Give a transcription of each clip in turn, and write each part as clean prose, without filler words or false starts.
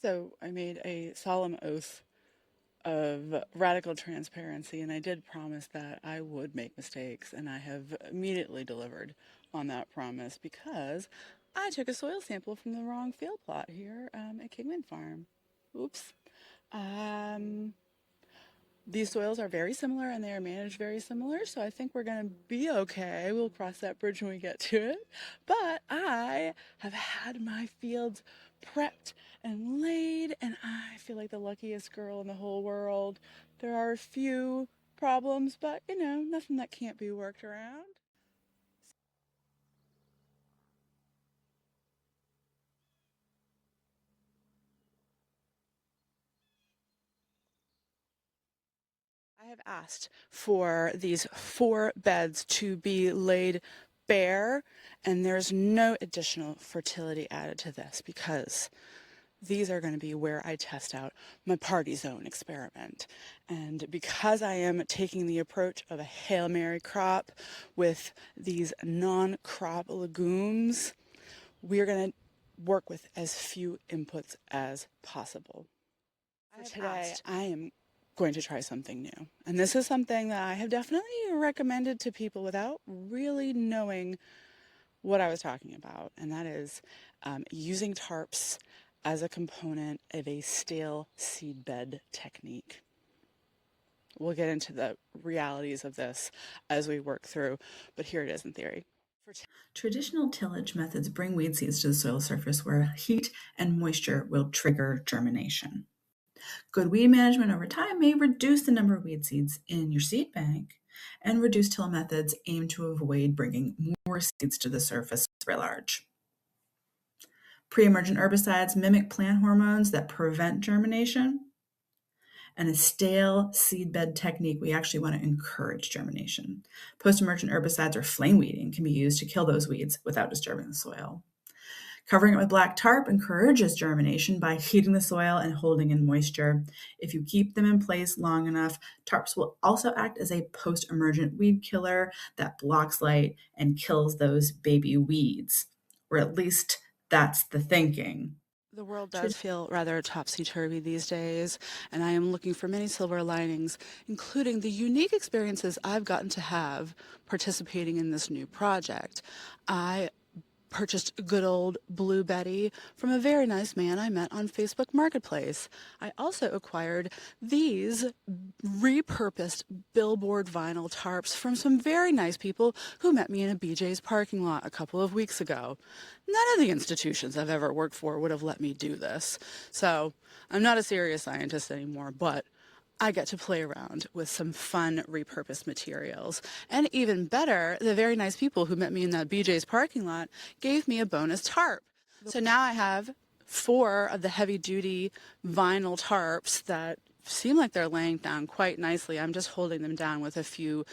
So I made a solemn oath of radical transparency, and I did promise that I would make mistakes, and I have immediately delivered on that promise because I took a soil sample from the wrong field plot here at Kingman Farm. Oops. Um, these soils are very similar and they are managed very similar, so I think we're going to be okay. We'll cross that bridge when we get to it. But I have had my fields prepped and laid, and I feel like the luckiest girl in the whole world. There are a few problems, but nothing that can't be worked around. I have asked for these 4 beds to be laid bare, and there's no additional fertility added to this because these are going to be where I test out my party zone experiment. And because I am taking the approach of a Hail Mary crop with these non-crop legumes, we're going to work with as few inputs as possible. For today, I am going to try something new. And this is something that I have definitely recommended to people without really knowing what I was talking about. And that is using tarps as a component of a stale seedbed technique. We'll get into the realities of this as we work through, but here it is in theory. Traditional tillage methods bring weed seeds to the soil surface where heat and moisture will trigger germination. Good weed management over time may reduce the number of weed seeds in your seed bank, and reduced till methods aim to avoid bringing more seeds to the surface writ large. Pre-emergent herbicides mimic plant hormones that prevent germination, and a stale seedbed technique, we actually want to encourage germination. Post-emergent herbicides or flame weeding can be used to kill those weeds without disturbing the soil. Covering it with black tarp encourages germination by heating the soil and holding in moisture. If you keep them in place long enough, tarps will also act as a post-emergent weed killer that blocks light and kills those baby weeds, or at least that's the thinking. The world does feel rather topsy-turvy these days, and I am looking for many silver linings, including the unique experiences I've gotten to have participating in this new project. I purchased good old Blue Betty from a very nice man I met on Facebook Marketplace. I also acquired these repurposed billboard vinyl tarps from some very nice people who met me in a BJ's parking lot a couple of weeks ago. None of the institutions I've ever worked for would have let me do this. So I'm not a serious scientist anymore, but I get to play around with some fun repurposed materials. And even better, the very nice people who met me in that BJ's parking lot gave me a bonus tarp. So now I have 4 of the heavy-duty vinyl tarps that seem like they're laying down quite nicely. I'm just holding them down with a few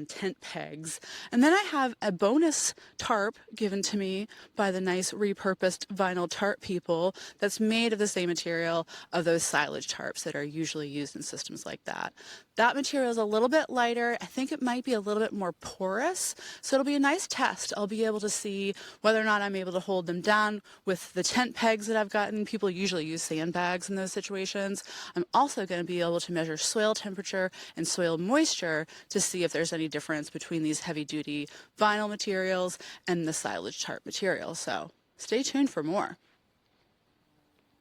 tent pegs. And then I have a bonus tarp given to me by the nice repurposed vinyl tarp people that's made of the same material of those silage tarps that are usually used in systems like that. That material is a little bit lighter. I think it might be a little bit more porous, so it'll be a nice test. I'll be able to see whether or not I'm able to hold them down with the tent pegs that I've gotten. People usually use sandbags in those situations. I'm also going to be able to measure soil temperature and soil moisture to see if there's any difference between these heavy-duty vinyl materials and the silage tarp material. So stay tuned for more.